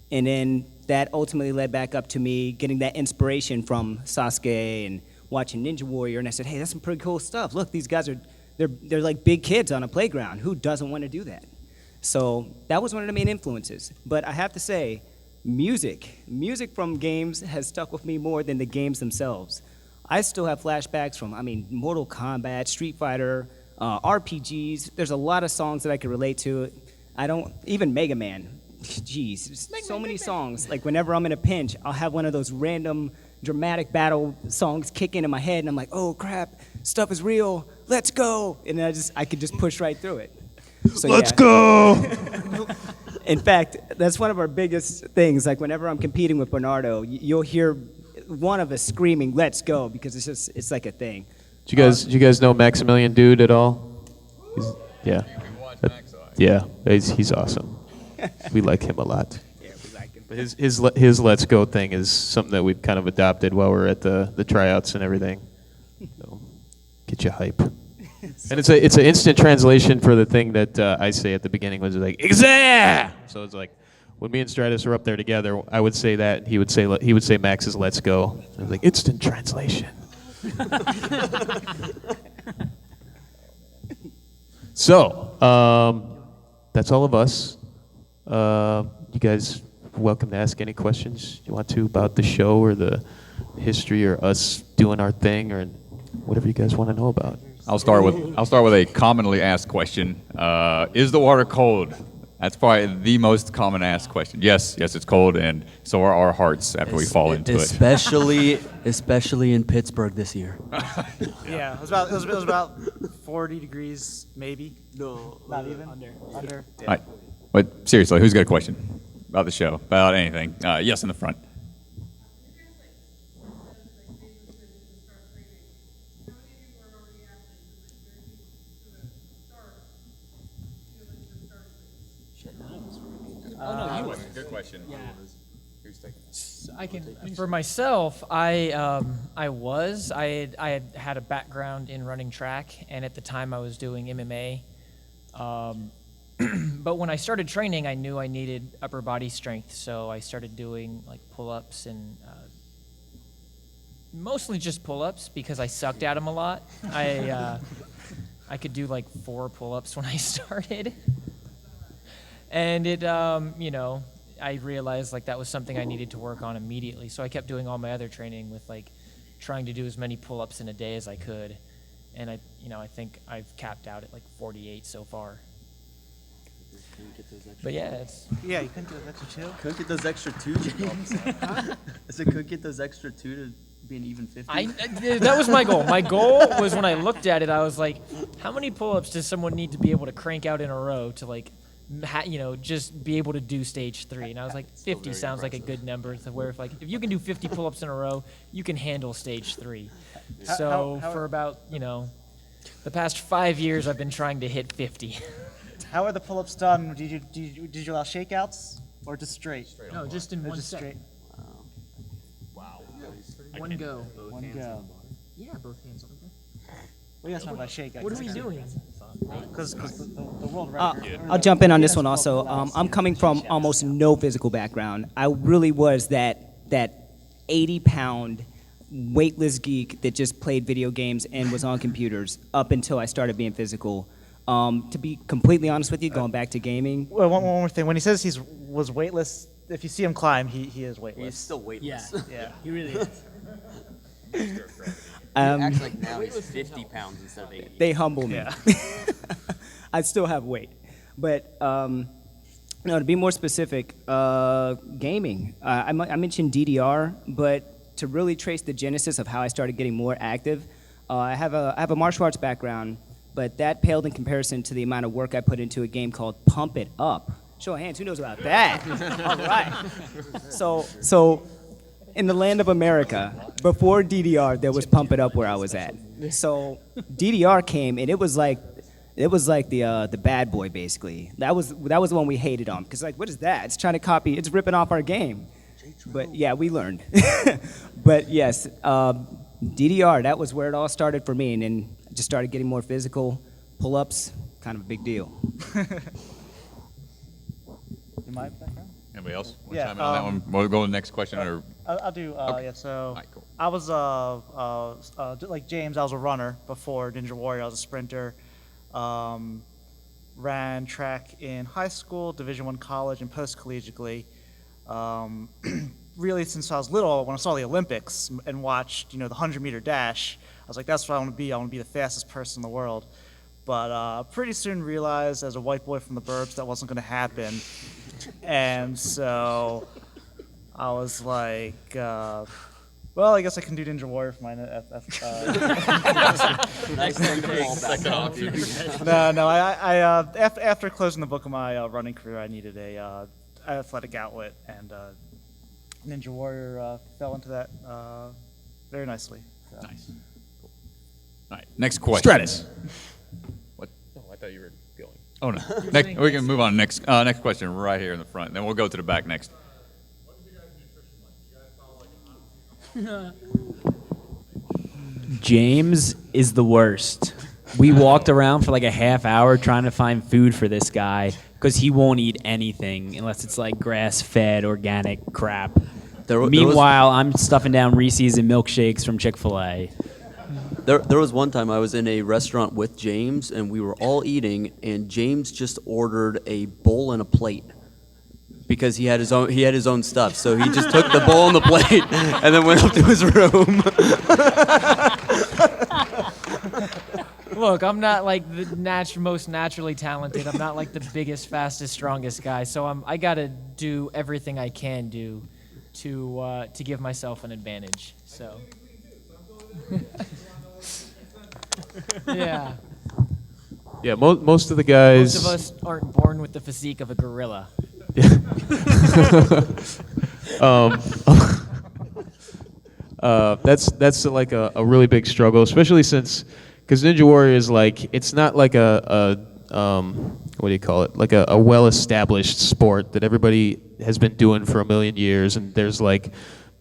And then that ultimately led back up to me getting that inspiration from Sasuke and watching Ninja Warrior, and I said, hey, that's some pretty cool stuff. Look, these guys they're like big kids on a playground. Who doesn't want to do that? So that was one of the main influences. But I have to say, music from games has stuck with me more than the games themselves. I still have flashbacks from, Mortal Kombat, Street Fighter, RPGs. There's a lot of songs that I can relate to. Even Mega Man. Jeez, so many songs. Like whenever I'm in a pinch, I'll have one of those random dramatic battle songs kick into my head, and I'm like, oh crap, stuff is real, let's go. And then I could just push right through it. So, let's go! In fact, that's one of our biggest things. Like whenever I'm competing with Bernardo, you'll hear one of us screaming, let's go, because it's like a thing.
Do you guys know Maximilian Dude at all? Yeah. Yeah, he's awesome. We like him a lot.
Yeah, we like him.
But his let's go thing is something that we've kind of adopted while we're at the tryouts and everything. So get you hype. And it's an instant translation for the thing that I say at the beginning, was like "Exa!" So it's like when me and Stratus are up there together, I would say that, and he would say Max's "Let's go." And I was like, instant translation. So that's all of us. You guys welcome to ask any questions you want to about the show or the history or us doing our thing or whatever you guys want to know about.
I'll start with a commonly asked question. Is the water cold? That's probably the most common asked question. Yes, it's cold, and so are our hearts after we fall into it.
Especially in Pittsburgh this year.
Yeah, it was about 40 degrees, maybe. No, not even under.
All right. But seriously, who's got a question about the show, about anything? Yes, in the front. Good question. Yeah. Who's taking it?
I can. For myself, I had a background in running track, and at the time I was doing MMA. But when I started training, I knew I needed upper body strength, so I started doing like pull-ups and mostly just pull-ups because I sucked at them a lot. I could do like 4 pull-ups when I started, and it I realized like that was something I needed to work on immediately. So I kept doing all my other training with like trying to do as many pull-ups in a day as I could, and I think I've capped out at like 48 so far. But yeah, it's...
Yeah, you couldn't do an extra 2?
Couldn't get those extra 2, James. I said, couldn't get those extra 2 to be an even 50.
That was my goal. My goal was when I looked at it, I was like, how many pull-ups does someone need to be able to crank out in a row to like just be able to do stage 3. And I was like, 50 sounds like a good number to where if you can do 50 pull-ups in a row, you can handle stage 3. So for about, the past 5 years, I've been trying to hit 50.
How are the pull-ups done? Did you allow shakeouts or just straight?
No, just in one
just
set.
straight.
One go.
One go.
Yeah, both hands on the
Well, that's not by shake.
What are we doing?
Because the world record.
I'll jump in on this one also. I'm coming from almost no physical background. I really was that 80-pound weightless geek that just played video games and was on computers up until I started being physical. To be completely honest with you, going back to gaming.
Well, one more thing. When he says he was weightless, if you see him climb, he is weightless.
He's still weightless.
Yeah.
He really is.
He acts like now he's 50 pounds instead of 80.
They humble me. I still have weight. But no, to be more specific, gaming. I mentioned DDR, but to really trace the genesis of how I started getting more active, I have a martial arts background, but that paled in comparison to the amount of work I put into a game called Pump It Up. Show of hands, who knows about that? All right. So in the land of America, before DDR, there was Pump It Up where I was at. So DDR came, and it was like the bad boy basically. That was the one we hated on because what is that? It's trying to copy. It's ripping off our game. But yeah, we learned. But yes, DDR. That was where it all started for me, and then I just started getting more physical. Pull-ups, kind of a big deal.
My background?
Anybody else want to
Yeah,
chime in on that one? We'll go to the next question. Or
I'll do. Yeah. So
Alright, cool.
I was like James. I was a runner before Ninja Warrior. I was a sprinter. Ran track in high school, Division I college, and post-collegiately. Really, since I was little, when I saw the Olympics and watched, the 100-meter dash, I was like, that's what I want to be. I want to be the fastest person in the world. But pretty soon realized, as a white boy from the burbs, that wasn't going to happen. And so I was like, well, I guess I can do Ninja Warrior for my
Nice thing to fall back on.
No. After closing the book of my running career, I needed a athletic outlet, and Ninja Warrior fell into that very nicely. So.
Nice. All right, next question.
Stratus.
What?
Oh, I thought you were going.
Oh no. Next, we can move on. Next question, right here in the front. Then we'll go to the back next.
James is the worst. We walked around for like a half hour trying to find food for this guy because he won't eat anything unless it's like grass-fed, organic crap. Meanwhile, I'm stuffing down Reese's and milkshakes from Chick-fil-A.
There was one time I was in a restaurant with James, and we were all eating, and James just ordered a bowl and a plate because he had his own stuff. So he just took the bowl and the plate and then went up to his room.
Look, I'm not like the most naturally talented. I'm not like the biggest, fastest, strongest guy. So I got to do everything I can do to give myself an advantage. So. Yeah.
Yeah, most of the guys.
Most of us aren't born with the physique of a gorilla.
That's like a really big struggle, especially because Ninja Warrior is it's not like a what do you call it? Like a well-established sport that everybody has been doing for a million years, and there's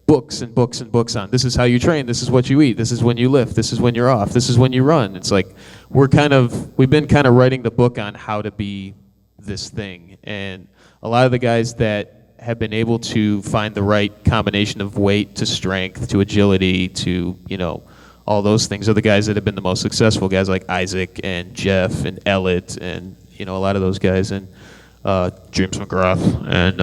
books and books and books on this is how you train, this is what you eat, this is when you lift, this is when you're off, this is when you run. It's like we've been kind of writing the book on how to be this thing, and a lot of the guys that have been able to find the right combination of weight to strength to agility to all those things are the guys that have been the most successful, guys like Isaac and Jeff and Ellett and a lot of those guys, and James McGrath, and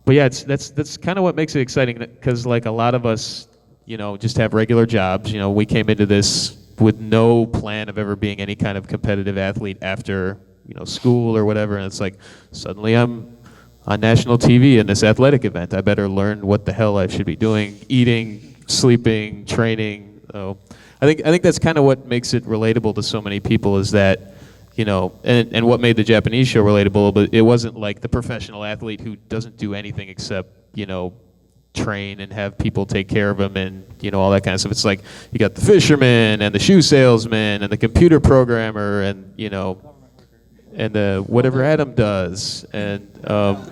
but yeah, that's kind of what makes it exciting, because a lot of us, just have regular jobs. We came into this with no plan of ever being any kind of competitive athlete after school or whatever, and it's like suddenly I'm on national TV in this athletic event. I better learn what the hell I should be doing, eating, sleeping, training. So I think that's kind of what makes it relatable to so many people, is that and what made the Japanese show relatable, but it wasn't like the professional athlete who doesn't do anything except, train and have people take care of him and, all that kind of stuff. It's like you got the fisherman and the shoe salesman and the computer programmer and, and the whatever Adam does. And,
Well,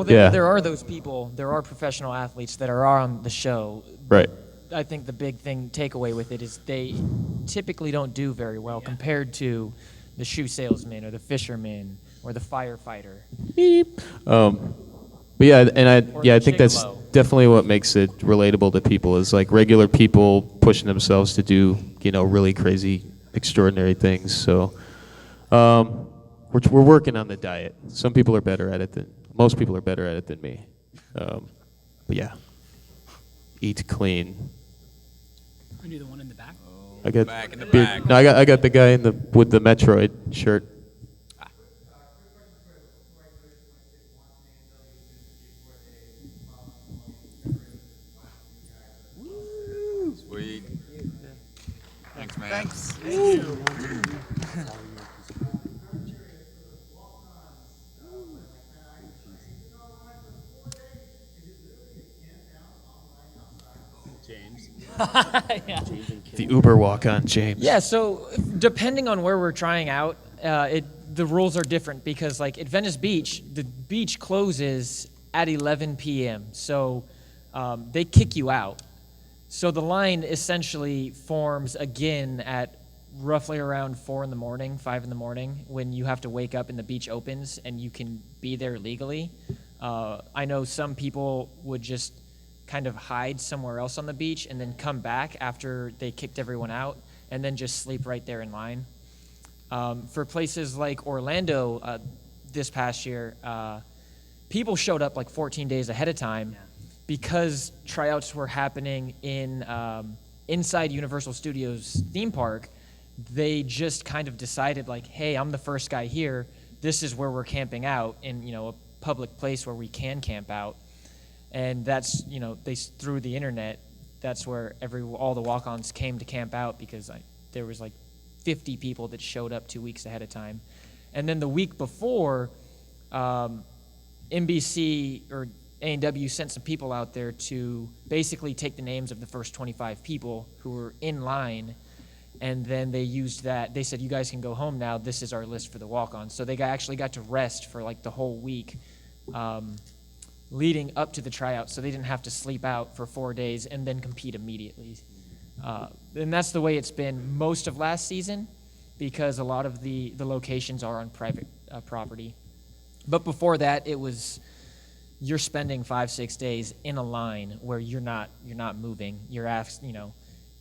Yeah.
there are those people, there are professional athletes that are on the show.
right.
I think the big takeaway with it is they typically don't do very well compared to the shoe salesman or the fisherman or the firefighter.
But yeah, I think that's
gigolo.
definitely what makes it relatable to people is like regular people pushing themselves to do, really crazy, extraordinary things. So we're working on the diet. Some people are better at it most people are better at it than me. But yeah, eat clean.
Are you the one in the back?
I got
Back in the
beard-
back.
No, I got the guy with the Metroid shirt.
Sweet. Thanks, man.
Thanks.
The Uber walk-on, James.
Yeah, so depending on where we're trying out, the rules are different because like at Venice Beach, the beach closes at 11 p.m. So they kick you out. So the line essentially forms again at roughly around 4 in the morning, 5 in the morning, when you have to wake up and the beach opens and you can be there legally. I know some people would just kind of hide somewhere else on the beach and then come back after they kicked everyone out and then just sleep right there in line. For places like Orlando this past year, people showed up like 14 days ahead of time because tryouts were happening in inside Universal Studios theme park. They just kind of decided like, hey, I'm the first guy here. This is where we're camping out in, a public place where we can camp out. And that's, through the internet, that's where all the walk-ons came to camp out because there was like 50 people that showed up 2 weeks ahead of time. And then the week before, NBC or A&W sent some people out there to basically take the names of the first 25 people who were in line, and then they used that. They said, you guys can go home now. This is our list for the walk-ons. So they actually got to rest for like the whole week leading up to the tryout, so they didn't have to sleep out for 4 days and then compete immediately. And that's the way it's been most of last season because a lot of the locations are on private property. But before that, it was you're spending 5-6 days in a line where you're not moving. You're asked,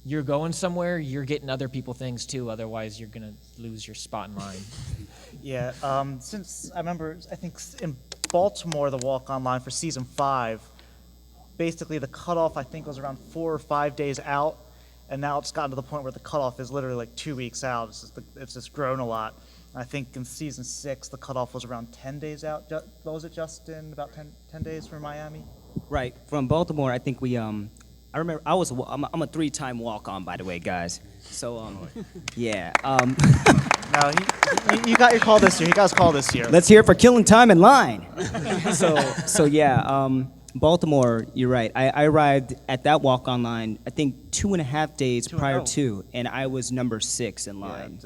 you're going somewhere. You're getting other people things too. Otherwise, you're gonna lose your spot in line.
Yeah, since I remember, I think in Baltimore, the walk-on line for season 5, basically the cutoff I think was around 4 or 5 days out, and now it's gotten to the point where the cutoff is literally like 2 weeks out. It's just grown a lot. I think in season 6, the cutoff was around 10 days out. What was it, Justin? About 10 days for Miami?
Right. From Baltimore, I think we, I remember, I'm a 3-time walk-on, by the way, guys. So, yeah.
No, you got your call this year. You got his call this year.
Let's hear it for killing time in line. So yeah, Baltimore, you're right. I arrived at that walk-on line, I think 2.5 days prior to, and I was number 6 in line.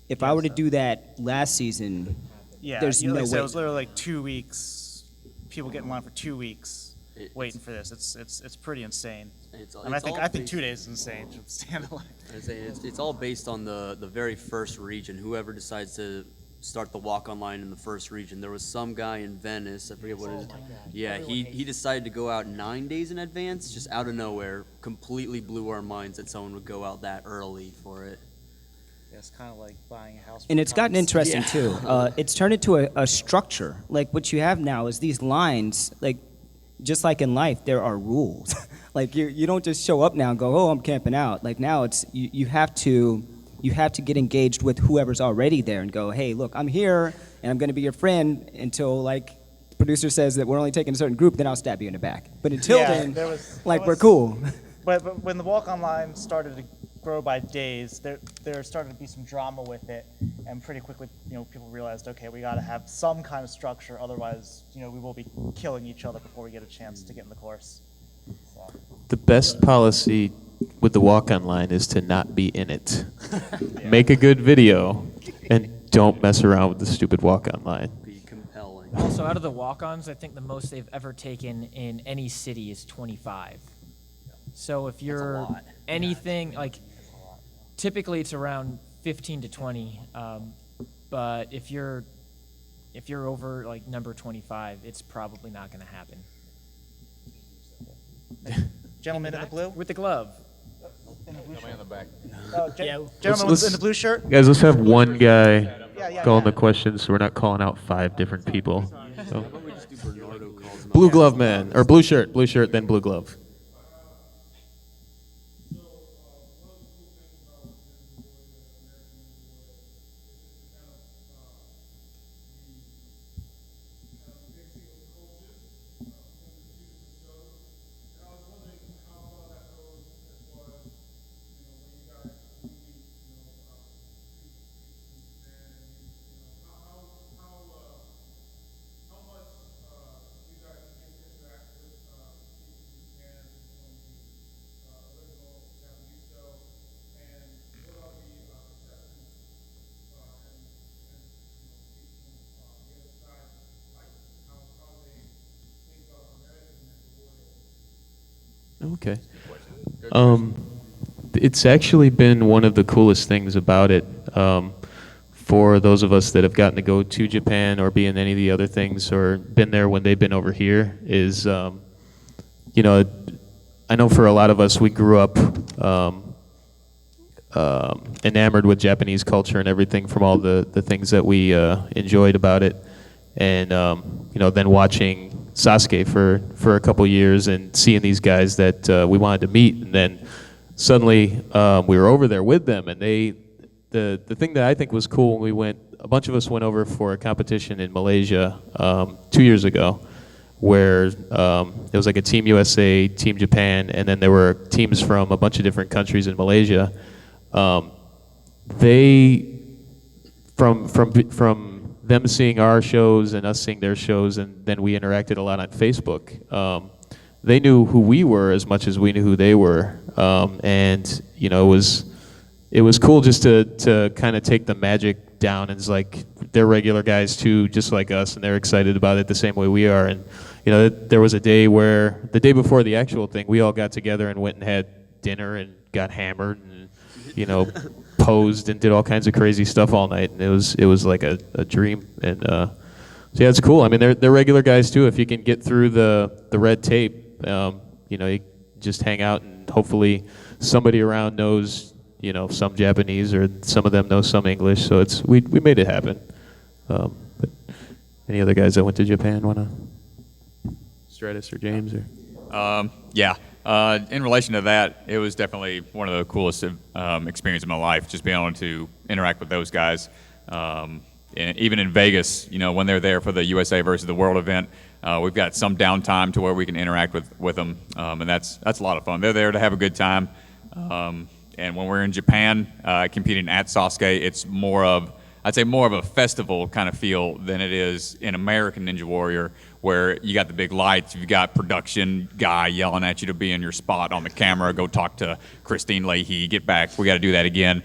If I were to do that last season, there's no
like I said,
way.
it was literally like 2 weeks. People get in line for 2 weeks waiting for this. It's pretty insane. And I think 2 days is insane to stand in line.
It's all based on the very first region. Whoever decides to start the walk-on line in the first region. There was some guy in Venice, I forget what it is. Yeah, he decided to go out 9 days in advance, just out of nowhere. Completely blew our minds that someone would go out that early for it.
Yeah, it's kind of like buying a house.
And it's gotten interesting too. It's turned into a structure. Like what you have now is these lines, like just like in life, there are rules. Like you don't just show up now and go, oh, I'm camping out. Like now it's you have to get engaged with whoever's already there and go, hey, look, I'm here and I'm going to be your friend until like the producer says that we're only taking a certain group, then I'll stab you in the back. But until then, we're cool.
But when the walk-on line started to grow by days. There started to be some drama with it, and pretty quickly, people realized, okay, we got to have some kind of structure, otherwise, we will be killing each other before we get a chance to get in the course. So.
The best policy with the walk-on line is to not be in it. Make a good video, and don't mess around with the stupid walk-on line.
Be compelling.
Also, out of the walk-ons, I think the most they've ever taken in any city is 25. So if you're
lot.
anything like, typically it's around 15 to 20. But if you're over like number 25, it's probably not going to happen.
Gentleman in the blue?
With the glove.
Gentleman in the blue shirt?
Guys, let's have one guy
Yeah,
calling
yeah.
the questions so we're not calling out 5 different people. So. Blue glove man, or blue shirt, then blue glove. Okay. It's actually been one of the coolest things about it. For those of us that have gotten to go to Japan or be in any of the other things or been there when they've been over here is, I know for a lot of us, we grew up enamored with Japanese culture and everything from all the things that we enjoyed about it. And, then watching Sasuke for a couple years and seeing these guys that we wanted to meet, and then suddenly we were over there with them, and the thing that I think was cool when we went, a bunch of us went over for a competition in Malaysia 2 years ago, where it was like a Team USA, Team Japan, and then there were teams from a bunch of different countries in Malaysia. From them seeing our shows and us seeing their shows, and then we interacted a lot on Facebook. They knew who we were as much as we knew who they were, and it was cool just to kind of take the magic down. And it's like they're regular guys too, just like us, and they're excited about it the same way we are. And there was a day where the day before the actual thing, we all got together and went and had dinner and got hammered and posed and did all kinds of crazy stuff all night, and it was like a dream. And so yeah, it's cool. I mean, they're regular guys too. If you can get through the red tape, you just hang out, and hopefully somebody around knows some Japanese, or some of them know some English. So we made it happen. But any other guys that went to Japan wanna? Stratus or James or?
Yeah. In relation to that, it was definitely one of the coolest experiences of my life, just being able to interact with those guys. And even in Vegas, when they're there for the USA versus the World event, we've got some downtime to where we can interact with them, and that's a lot of fun. They're there to have a good time. And when we're in Japan competing at Sasuke, it's I'd say more of a festival kind of feel than it is in American Ninja Warrior, where you got the big lights, you've got production guy yelling at you to be in your spot on the camera, go talk to Christine Leahy, get back, we got to do that again.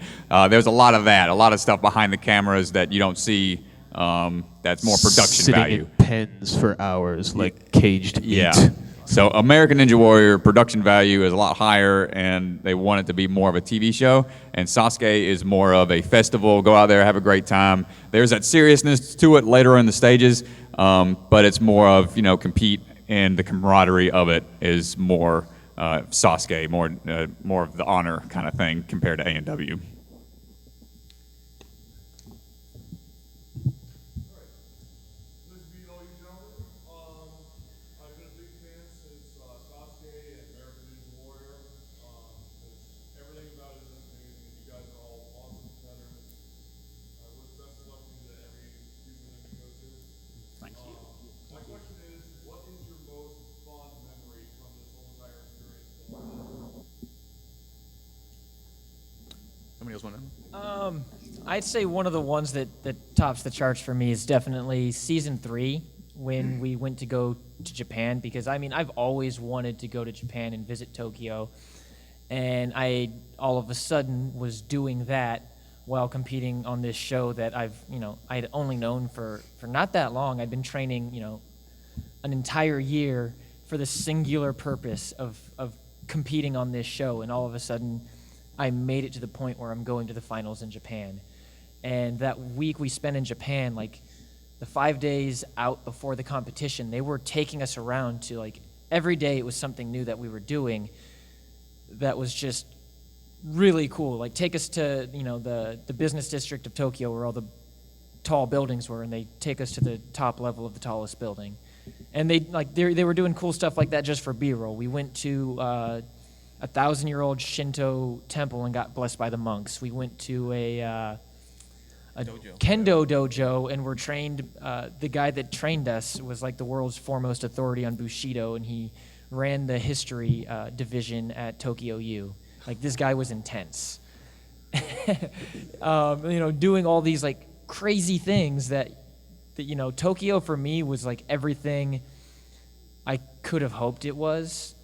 There's a lot of that, a lot of stuff behind the cameras that you don't see. That's more production
Sitting
value.
in pens for hours, like caged meat.
Yeah. So American Ninja Warrior production value is a lot higher, and they want it to be more of a TV show. And Sasuke is more of a festival. Go out there, have a great time. There's that seriousness to it later in the stages, but it's more of compete, and the camaraderie of it is more Sasuke, more of the honor kind of thing compared to A&W.
first one.
I'd say one of the ones that tops the charts for me is definitely season 3 when we went to go to Japan, because I mean I've always wanted to go to Japan and visit Tokyo, and I all of a sudden was doing that while competing on this show that I'd only known for not that long. I'd been training an entire year for the singular purpose of competing on this show, and all of a sudden I made it to the point where I'm going to the finals in Japan. And that week we spent in Japan, like the 5 days out before the competition, they were taking us around to, like, every day it was something new that we were doing that was just really cool. Like, take us to, the business district of Tokyo where all the tall buildings were, and they take us to the top level of the tallest building. And they were doing cool stuff like that just for B-roll. We went to a 1,000-year-old Shinto temple and got blessed by the monks. We went to a kendo dojo and were trained. The guy that trained us was like the world's foremost authority on Bushido, and he ran the history division at Tokyo U. Like, this guy was intense. Doing all these like crazy things that Tokyo for me was like everything I could have hoped it was,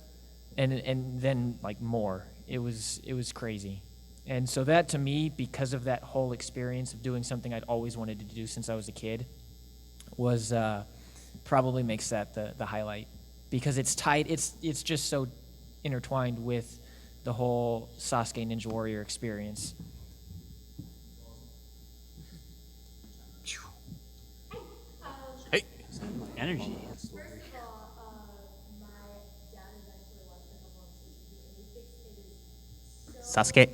and then like more. It was crazy. And so that, to me, because of that whole experience of doing something I'd always wanted to do since I was a kid, was probably makes that the highlight, because it's tied. It's just so intertwined with the whole Sasuke Ninja Warrior experience.
Hey.
Energy.
First of all, my dad is actually watching a couple of seasons, and he thinks it is so
Sasuke.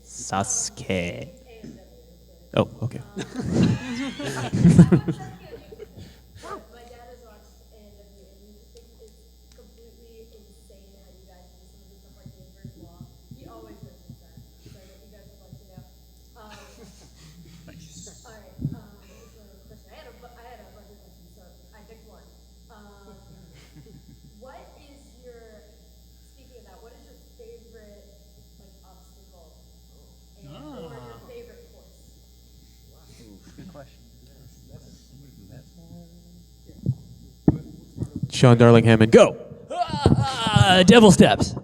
Sasuke. Oh, okay.
My dad has watched AMW, and he just thinks it's completely insane how you guys do some of the stuff like the inverse law. He always mentions that, so you guys would like to know. All right, here's another question. I had a bunch of questions, so I picked one. What is your, speaking of that, what is your favorite obstacle or your favorite course?
Good question.
Sean Darling Hammond, go.
Devil steps.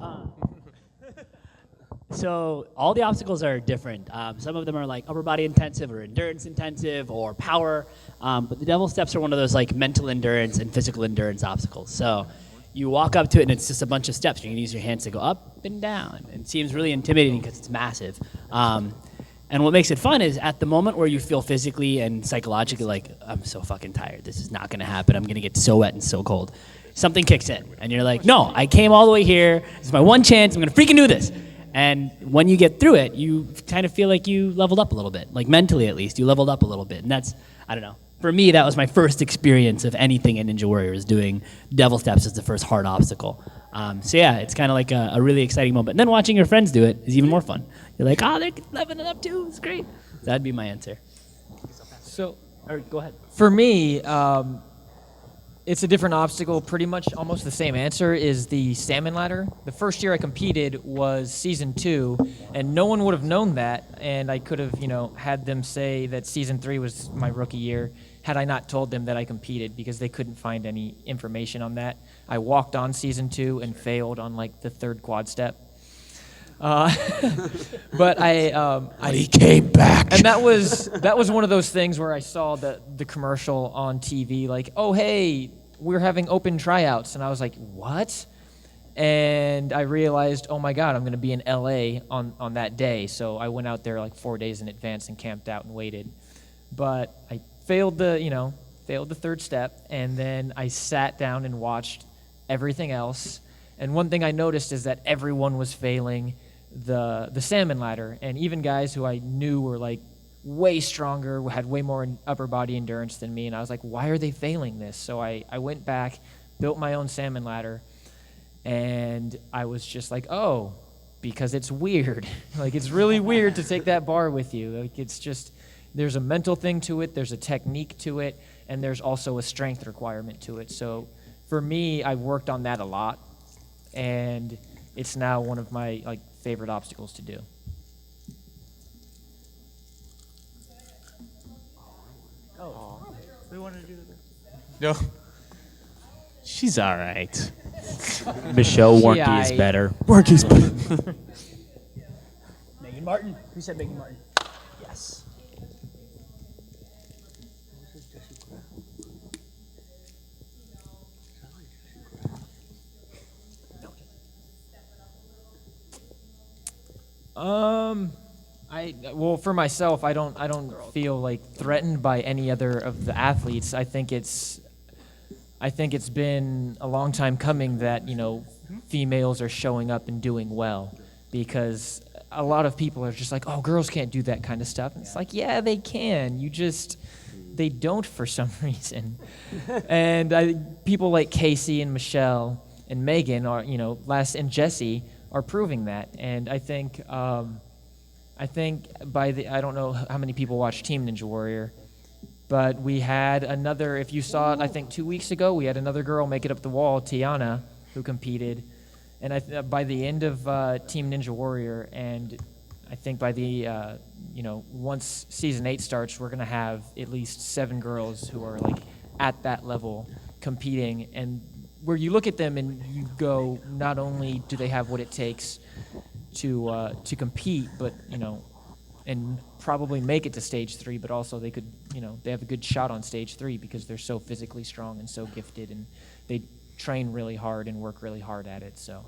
So all the obstacles are different. Some of them are like upper body intensive or endurance intensive or power. But the devil steps are one of those like mental endurance and physical endurance obstacles. So you walk up to it and it's just a bunch of steps. You can use your hands to go up and down. And it seems really intimidating because it's massive. And what makes it fun is at the moment where you feel physically and psychologically like, I'm so fucking tired. This is not going to happen. I'm going to get so wet and so cold. Something kicks in. And you're like, no, I came all the way here. This is my one chance. I'm going to freaking do this. And when you get through it, you kind of feel like you leveled up a little bit. Like mentally, at least, you leveled up a little bit. And that's, I don't know. For me, that was my first experience of anything in Ninja Warrior, is doing devil steps as the first hard obstacle. So yeah, it's kind of like a really exciting moment. And then watching your friends do it is even more fun. You're like, they're leveling it up too. It's great. That'd be my answer.
So,
Or go ahead.
for me, it's a different obstacle. Pretty much almost the same answer is the salmon ladder. The first year I competed was season 2, and no one would have known that. And I could have, had them say that season 3 was my rookie year had I not told them that I competed, because they couldn't find any information on that. I walked on season 2 and failed on like the 3rd quad step. But he came back, and that was one of those things where I saw the commercial on TV, like, oh hey, we're having open tryouts, and I was like, what? And I realized, oh my God, I'm going to be in LA on that day. So I went out there like 4 days in advance and camped out and waited. But I failed the 3rd step, and then I sat down and watched everything else. And one thing I noticed is that everyone was failing the salmon ladder, and even guys who I knew were like way stronger, had way more upper body endurance than me, and I was like, why are they failing this? So I went back, built my own salmon ladder, and I was just like, oh, because it's weird. Like, it's really weird to take that bar with you. Like, it's just, there's a mental thing to it, there's a technique to it, and there's also a strength requirement to it. So for me, I've worked on that a lot, and it's now one of my favorite obstacles to do.
We wanted to do this.
No.
She's all right.
Michelle Warnke is
aight.
better.
Warnke's better.
Megan Martin. Who said Megan Martin? Yes.
Well, for myself, I don't feel like threatened by any other of the athletes. I think it's been a long time coming that, females are showing up and doing well, because a lot of people are just like, oh, girls can't do that kind of stuff. And it's like, yeah, they can. They don't for some reason. And people like Casey and Michelle and Megan are, and Jesse are proving that. And I think I don't know how many people watch Team Ninja Warrior, but we had another, if you saw it, I think 2 weeks ago, we had another girl make it up the wall, Tiana, who competed. And by the end of Team Ninja Warrior, and I think by the, once Season 8 starts, we're going to have at least 7 girls who are, like, at that level competing. And where you look at them and you go, not only do they have what it takes to compete, but, and probably make it to stage 3, but also they could, they have a good shot on stage 3 because they're so physically strong and so gifted, and they train really hard and work really hard at it.
So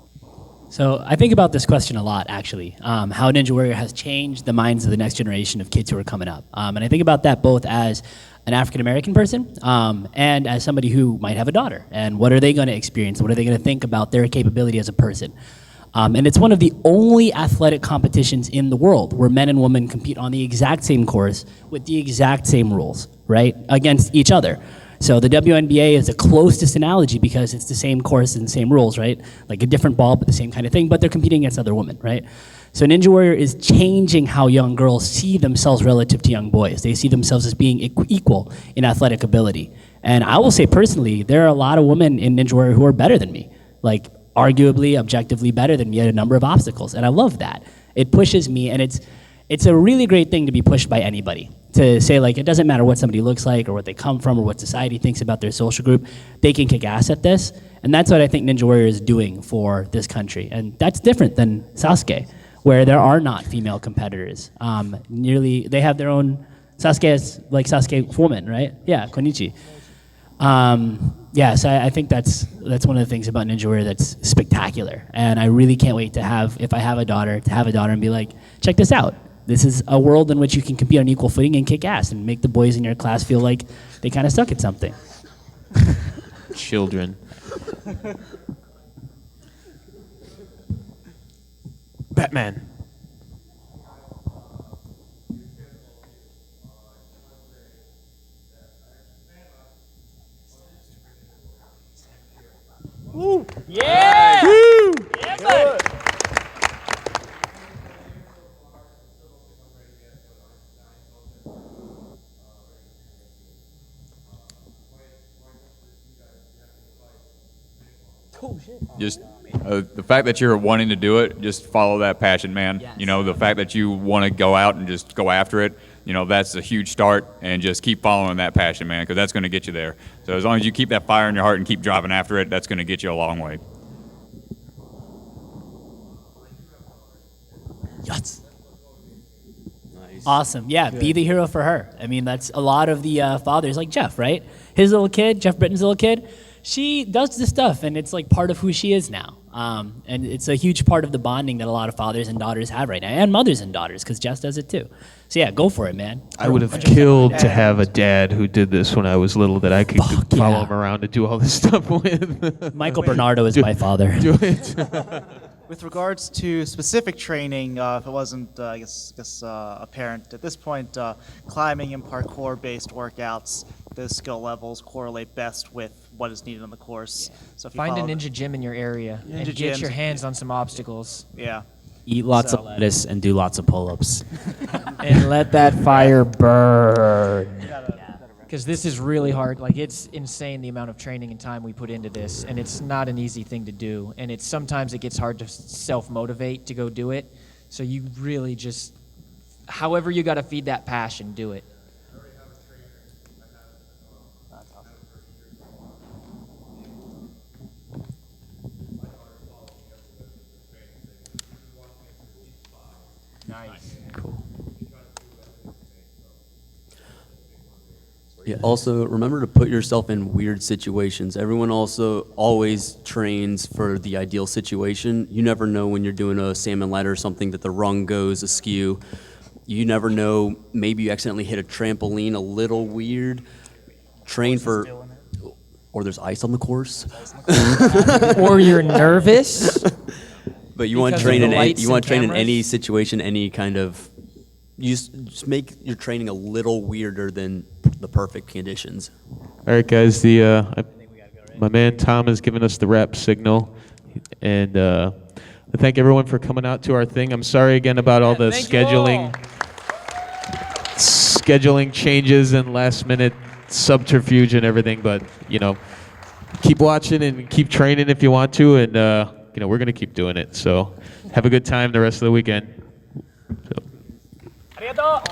I think about this question a lot, actually, how Ninja Warrior has changed the minds of the next generation of kids who are coming up. And I think about that both as an African-American person and as somebody who might have a daughter. And what are they going to experience? What are they going to think about their capability as a person? And it's one of the only athletic competitions in the world where men and women compete on the exact same course with the exact same rules, right, against each other. So the WNBA is the closest analogy because it's the same course and same rules, right? Like a different ball, but the same kind of thing, but they're competing against other women, right? So Ninja Warrior is changing how young girls see themselves relative to young boys. They see themselves as being equal in athletic ability. And I will say personally, there are a lot of women in Ninja Warrior who are better than me, like arguably, objectively better than me at a number of obstacles. And I love that. It pushes me, and it's a really great thing to be pushed by anybody. To say, like, it doesn't matter what somebody looks like or what they come from or what society thinks about their social group, they can kick ass at this. And that's what I think Ninja Warrior is doing for this country. And that's different than Sasuke, where there are not female competitors. They have their own, Sasuke is like Sasuke woman, right? Yeah, Konichi. So I think that's one of the things about Ninja Warrior that's spectacular. And I really can't wait to if I have a daughter, and be like, check this out. This is a world in which you can compete on equal footing and kick ass and make the boys in your class feel like they kind of suck at something.
Children. Batman.
Woo! Yeah!
Woo!
Yeah, buddy!
Just the fact that you're wanting to do it, just follow that passion, man.
Yes.
The fact that you want to go out and just go after it, that's a huge start, and just keep following that passion, man, because that's going to get you there. So as long as you keep that fire in your heart and keep driving after it, that's going to get you a long way.
Yes.
Nice.
Awesome. Yeah, be the hero for her. I mean, that's a lot of the fathers, like Jeff, right? His little kid, Jeff Britton's little kid, she does this stuff, and it's like part of who she is now. And it's a huge part of the bonding that a lot of fathers and daughters have right now, and mothers and daughters, because Jess does it too. So yeah, go for it, man.
I would have killed to have a dad who did this when I was little that I could follow
yeah.
him around and do all this stuff with.
Michael Bernardo is my father.
Do it.
With regards to specific training, if it wasn't, I guess apparent at this point, climbing and parkour-based workouts, those skill levels correlate best with what is needed on the course. So if you
Find a
follow
ninja gym in your area and
Ninja
get
gyms.
your hands on some obstacles.
Yeah.
Eat lots
So-
of lettuce and do lots of pull-ups.
And let that fire burn. Because this is really hard. Like, it's insane the amount of training and time we put into this, and it's not an easy thing to do. And sometimes it gets hard to self-motivate to go do it. So you really just, however you got to feed that passion, do it. Nice.
Yeah, also, remember to put yourself in weird situations. Everyone also always trains for the ideal situation. You never know when you're doing a salmon ladder or something that the rung goes askew. You never know, maybe you accidentally hit a trampoline a little weird. Train for, or there's ice on the course.
Or you're nervous.
But you want to
Because of
train
the
in
lights
you want
and
to train in any
cameras?
situation, any kind of. You just make your training a little weirder than the perfect conditions.
All right, guys. My man Tom has given us the wrap signal, and I thank everyone for coming out to our thing. I'm sorry again about all the
Thank you all.
scheduling changes and last minute subterfuge and everything, but keep watching and keep training if you want to, and we're gonna keep doing it. So have a good time the rest of the weekend. So.
Arigato.